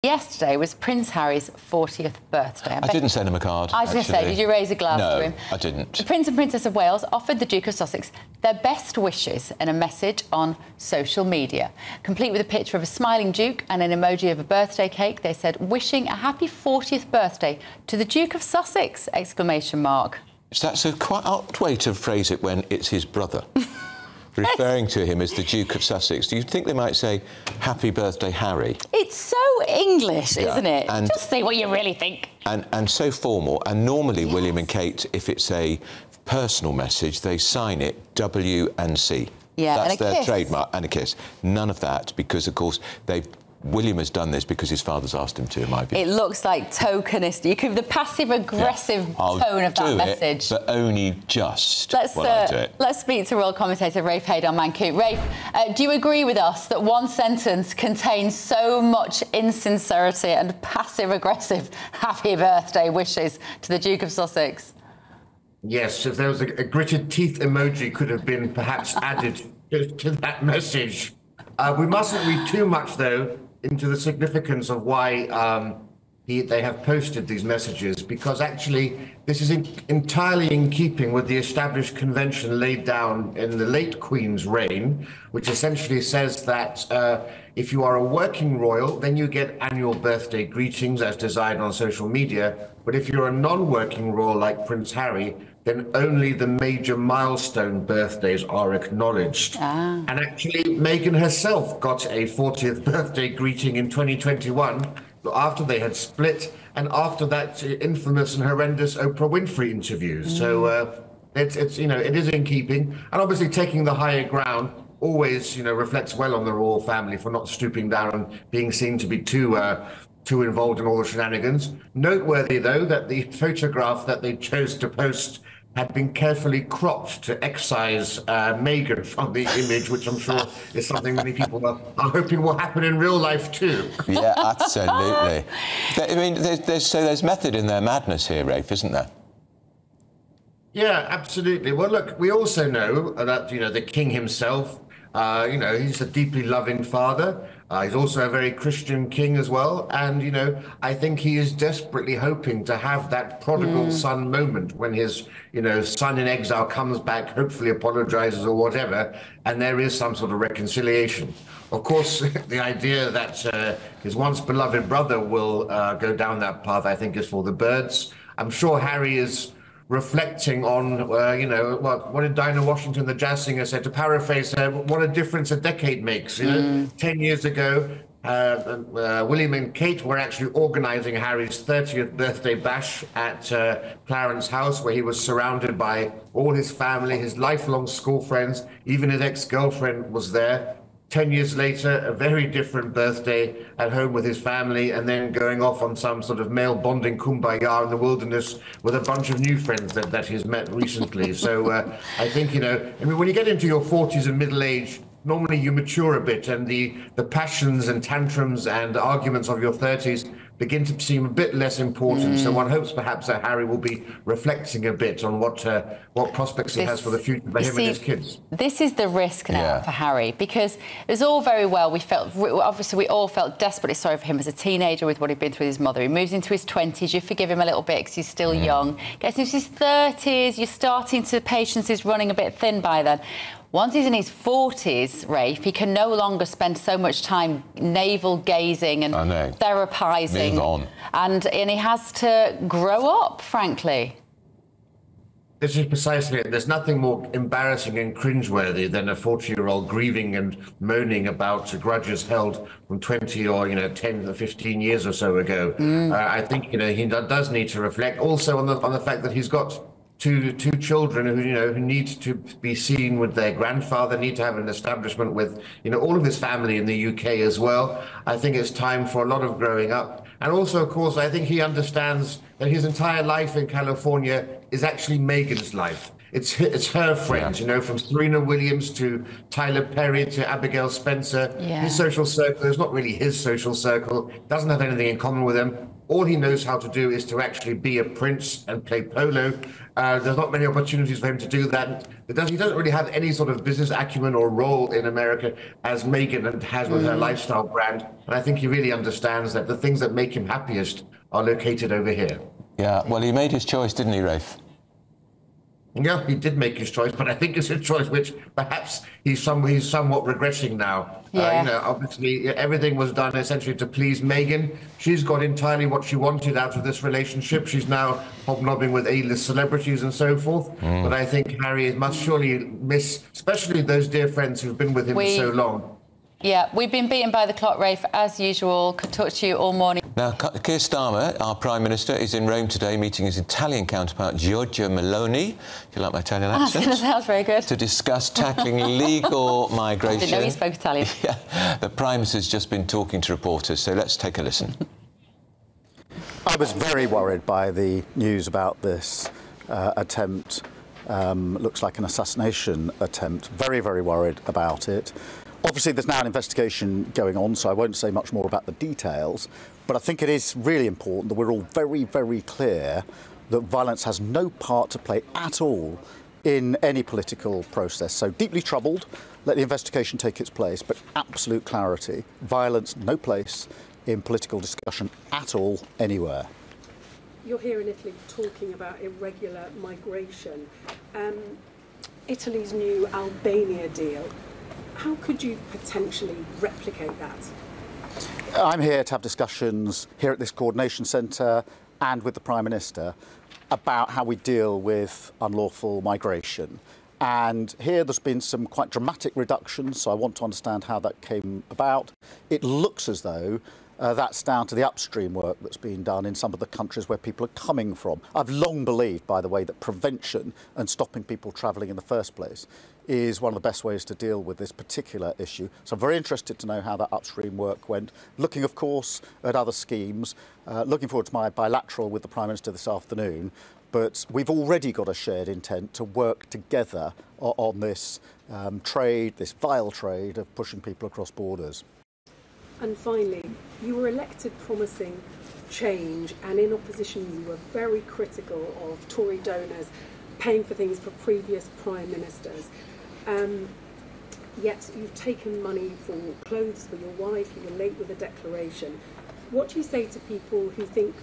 Yesterday was Prince Harry's 40th birthday. I didn't send him a card. I was going to say, did you raise a glass to him? No, I didn't. The Prince and Princess of Wales offered the Duke of Sussex their best wishes in a message on social media. Complete with a picture of a smiling Duke and an emoji of a birthday cake, they said, "Wishing a happy 40th birthday to the Duke of Sussex!" exclamation mark. That's a quite odd way to phrase it when it's his brother. Referring to him as the Duke of Sussex. Do you think they might say, "Happy birthday, Harry"? It's so English, isn't it? And just say what you really think. And so formal. And normally, yes, William and Kate, if it's a personal message, they sign it W&C. Yeah, that's and a their kiss. trademark, and a kiss. None of that, because, of course, William has done this because his father's asked him to, in my view. It looks like tokenist. You could the passive-aggressive tone of that message. But only just let's speak to royal commentator Rafe Hayden-Mancoop. Rafe, do you agree with us that one sentence contains so much insincerity and passive-aggressive happy birthday wishes to the Duke of Sussex? Yes, if there was a gritted teeth emoji could have been perhaps added to that message. We mustn't read too much, though, into the significance of why they have posted these messages, because actually this is entirely in keeping with the established convention laid down in the late Queen's reign, which essentially says that if you are a working royal, then you get annual birthday greetings as designed on social media. But if you're a non-working royal like Prince Harry, then only the major milestone birthdays are acknowledged. And actually, Meghan herself got a 40th birthday greeting in 2021 after they had split and after that infamous and horrendous Oprah Winfrey interviews. So it is in keeping. And obviously taking the higher ground always, reflects well on the royal family for not stooping down and being seen to be too involved in all the shenanigans. Noteworthy, though, that the photograph that they chose to post had been carefully cropped to excise Meghan from the image, which I'm sure is something many people are hoping will happen in real life too. Yeah, absolutely. I mean, there's method in their madness here, Rafe, isn't there? Yeah, absolutely. Well, look, we also know that, the king himself, he's a deeply loving father. He's also a very Christian king as well. And, I think he is desperately hoping to have that prodigal son moment when his, son in exile comes back, hopefully apologizes or whatever, and there is some sort of reconciliation. Of course, the idea that his once beloved brother will go down that path, I think, is for the birds. I'm sure Harry is reflecting on, what did Dinah Washington, the jazz singer, say, to paraphrase her, what a difference a decade makes. 10 years ago, William and Kate were actually organizing Harry's 30th birthday bash at Clarence House, where he was surrounded by all his family, his lifelong school friends, even his ex-girlfriend was there. 10 years later, a very different birthday at home with his family, and then going off on some sort of male bonding kumbaya in the wilderness with a bunch of new friends that he's met recently. So I think, when you get into your 40s and middle age, normally you mature a bit, and the passions and tantrums and arguments of your 30s begin to seem a bit less important. So one hopes perhaps that Harry will be reflecting a bit on what prospects he has for the future for him and his kids. This is the risk now for Harry, because it was all very well. We all felt desperately sorry for him as a teenager with what he'd been through with his mother. He moves into his 20s. You forgive him a little bit because he's still young. Gets into his 30s. You're starting to, patience is running a bit thin by then. Once he's in his 40s, Rafe, he can no longer spend so much time navel-gazing and therapizing. Move on. And he has to grow up, frankly. This is precisely it. There's nothing more embarrassing and cringeworthy than a 40-year-old grieving and moaning about grudges held from 20 or 10 or 15 years or so ago. I think he does need to reflect also on the fact that he's got two children who need to be seen with their grandfather, need to have an establishment with all of his family in the UK as well. I think it's time for a lot of growing up. And also, of course, I think he understands that his entire life in California is actually Meghan's life. it's her friends, you know, from Serena Williams to Tyler Perry to Abigail Spencer. His social circle is not really his social circle, doesn't have anything in common with them. All he knows how to do is to actually be a prince and play polo. There's not many opportunities for him to do that. He doesn't really have any sort of business acumen or role in America as Meghan has with her lifestyle brand. And I think he really understands that the things that make him happiest are located over here. Yeah, well, he made his choice, didn't he, Rafe? Yeah, he did make his choice, but I think it's a choice which perhaps he's somewhat regretting now. Yeah. You know, obviously everything was done essentially to please Meghan. She's got entirely what she wanted out of this relationship. She's now hobnobbing with A-list celebrities and so forth. But I think Harry must surely miss, especially those dear friends who've been with him for so long. Yeah, we've been beaten by the clock, Rafe, as usual. Could talk to you all morning. Now, Keir Starmer, our Prime Minister, is in Rome today meeting his Italian counterpart, Giorgia Meloni. Do you like my Italian accent? That was very good. To discuss tackling illegal migration. I didn't know you spoke Italian. Yeah, the Prime Minister's just been talking to reporters, so let's take a listen. I was very worried by the news about this attempt. Looks like an assassination attempt. Very, very worried about it. Obviously, there's now an investigation going on, so I won't say much more about the details. But I think it is really important that we're all very, very clear that violence has no part to play at all in any political process. So deeply troubled, let the investigation take its place, but absolute clarity. Violence, no place in political discussion at all, anywhere. You're here in Italy talking about irregular migration. Italy's new Albania deal. How could you potentially replicate that? I'm here to have discussions here at this coordination centre and with the Prime Minister about how we deal with unlawful migration. And here there's been some quite dramatic reductions, so I want to understand how that came about. It looks as though that's down to the upstream work that's been done in some of the countries where people are coming from. I've long believed, by the way, that prevention and stopping people travelling in the first place is one of the best ways to deal with this particular issue. So I'm very interested to know how that upstream work went. Looking, of course, at other schemes. Looking forward to my bilateral with the Prime Minister this afternoon. But we've already got a shared intent to work together on this trade, this vile trade of pushing people across borders. And finally, you were elected promising change, and in opposition you were very critical of Tory donors paying for things for previous Prime Ministers. Yet you've taken money for clothes for your wife, you were late with a declaration. What do you say to people who think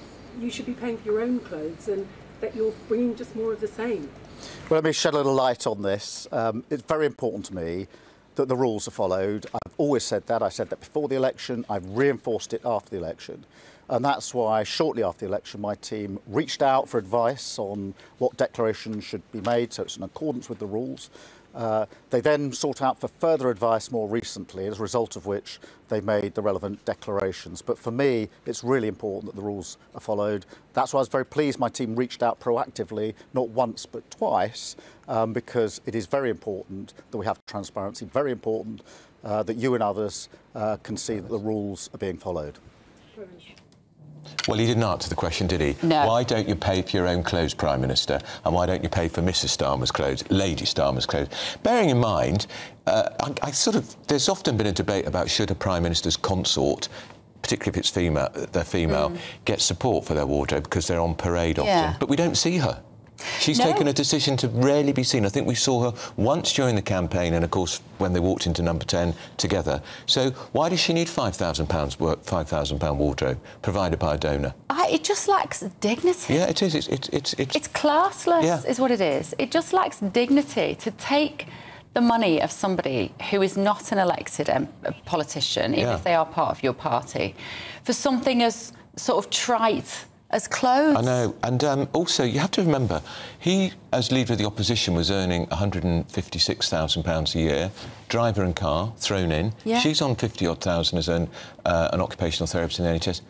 you should be paying for your own clothes and that you're bringing just more of the same? Well, let me shed a little light on this. It's very important to me that the rules are followed. I've always said that. I said that before the election. I've reinforced it after the election. And that's why shortly after the election, my team reached out for advice on what declarations should be made, so it's in accordance with the rules. They then sought out for further advice more recently, as a result of which they made the relevant declarations. But for me, it's really important that the rules are followed. That's why I was very pleased my team reached out proactively, not once but twice, because it is very important that we have transparency, very important that you and others can see that the rules are being followed. Well, he didn't answer the question, did he? No. Why don't you pay for your own clothes, Prime Minister? And why don't you pay for Mrs Starmer's clothes, Lady Starmer's clothes? Bearing in mind, there's often been a debate about should a Prime Minister's consort, particularly if it's they're female, get support for their wardrobe because they're on parade often. But we don't see her. She's taken a decision to rarely be seen. I think we saw her once during the campaign and, of course, when they walked into Number 10 together. So why does she need £5,000 wardrobe provided by a donor? It just lacks dignity. Yeah, it is. It's classless, is what it is. It just lacks dignity to take the money of somebody who is not an elected politician, even if they are part of your party, for something as sort of trite as clothes. I know. And also, you have to remember, he, as leader of the opposition, was earning £156,000 a year, driver and car thrown in. Yeah. She's on 50-odd thousand as an occupational therapist in the NHS.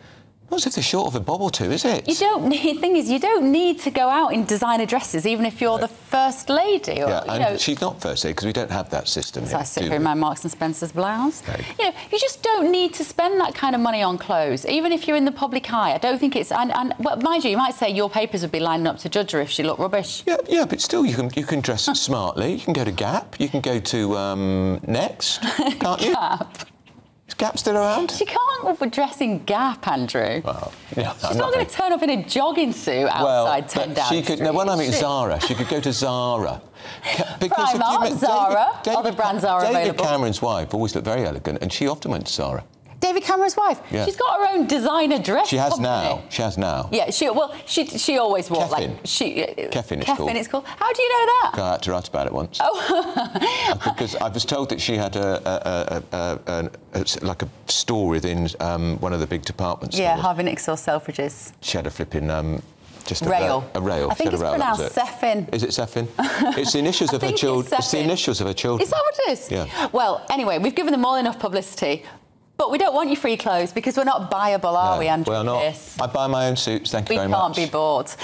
Not as if they're short of a bob or two, is it? You don't need. Thing is, you don't need to go out in designer dresses, even if you're the first lady. Or, yeah, and she's not first lady because we don't have that system. So I sit here in my Marks and Spencer's blouse. Okay. You know, you just don't need to spend that kind of money on clothes, even if you're in the public eye. I don't think it's. And well, mind you might say your papers would be lining up to judge her if she looked rubbish. Yeah, but still, you can dress smartly. You can go to Gap. You can go to Next, can't you? Gap. Is Gap still around? She can't dress in Gap, Andrew. Well, yeah, she's not going to turn up in a jogging suit outside 10 Downing Street. No, when I meet Zara, she could go to Zara. Because Primark, Zara, other brands are available. David Cameron's wife always looked very elegant, and she often went to Zara. David Cameron's wife. Yeah. She's got her own designer dress. She has company. now. She has now. Yeah. She always wore Keffin. Keffin it's called. How do you know that? I had to write about it once. Oh. Because I was told that she had like a store within one of the big department stores. Yeah, Harvey Nicks or Selfridges. She had a flipping. Just a rail. A rail. I think it's pronounced Seffin. Is it Seffin? It's the initials of her children. It's the initials of her children. Is that what it is? Yeah. Well, anyway, we've given them all enough publicity. But we don't want your free clothes because we're not buyable, are we, Andrew? We're not. I buy my own suits, thank you very much. We can't be bought.